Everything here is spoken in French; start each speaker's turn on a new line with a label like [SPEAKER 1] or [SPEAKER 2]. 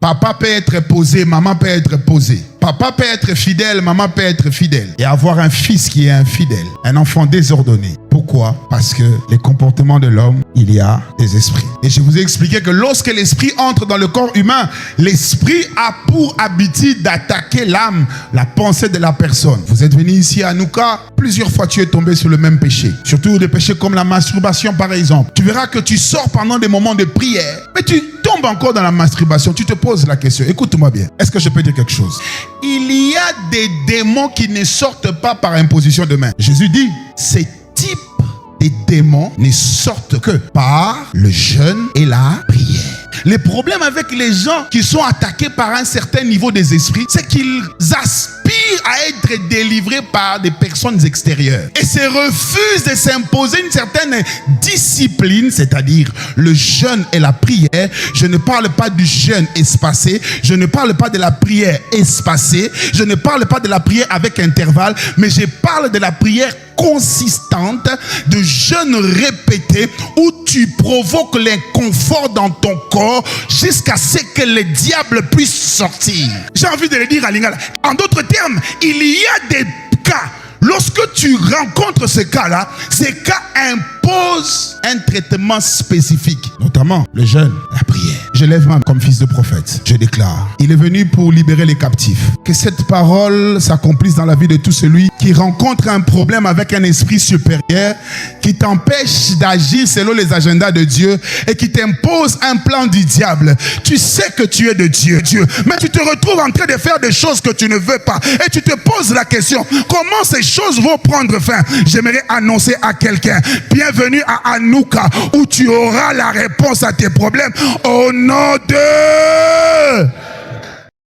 [SPEAKER 1] Papa peut être posé, maman peut être posée. Papa peut être fidèle, maman peut être fidèle. Et avoir un fils qui est infidèle, un enfant désordonné. Pourquoi? Parce que les comportements de l'homme, il y a des esprits. Et je vous ai expliqué que lorsque l'esprit entre dans le corps humain, l'esprit a pour habitude d'attaquer l'âme, la pensée de la personne. Vous êtes venu ici à Nouka, plusieurs fois tu es tombé sur le même péché. Surtout des péchés comme la masturbation par exemple. Tu verras que tu sors pendant des moments de prière, mais tu tombes encore dans la masturbation. Tu te poses la question, écoute-moi bien, est-ce que je peux dire quelque chose? Il y a des démons qui ne sortent pas par imposition de main. Jésus dit, ces types de démons ne sortent que par le jeûne et la prière. Les problèmes avec les gens qui sont attaqués par un certain niveau des esprits, c'est qu'ils aspirent à être délivrés par des personnes extérieures et se refusent de s'imposer une certaine discipline, c'est-à-dire le jeûne et la prière. Je ne parle pas du jeûne espacé, je ne parle pas de la prière espacée, je ne parle pas de la prière avec intervalle, mais je parle de la prière consistante, de jeûne répété où tu provoques l'inconfort dans ton corps jusqu'à ce que le diable puisse sortir. J'ai envie de le dire à Lingala. En d'autres termes, il y a des cas. Lorsque tu rencontres ces cas-là, ces cas imposent un traitement spécifique, notamment le jeûne, la prière. Je lève ma main comme fils de prophète. Je déclare, il est venu pour libérer les captifs. Que cette parole s'accomplisse dans la vie de tout celui qui rencontre un problème avec un esprit supérieur, qui t'empêche d'agir selon les agendas de Dieu et qui t'impose un plan du diable. Tu sais que tu es de Dieu, mais tu te retrouves en train de faire des choses que tu ne veux pas. Et tu te poses la question, comment ces choses vont prendre fin? J'aimerais annoncer à quelqu'un, bienvenue à Anouka, où tu auras la réponse à tes problèmes au nom de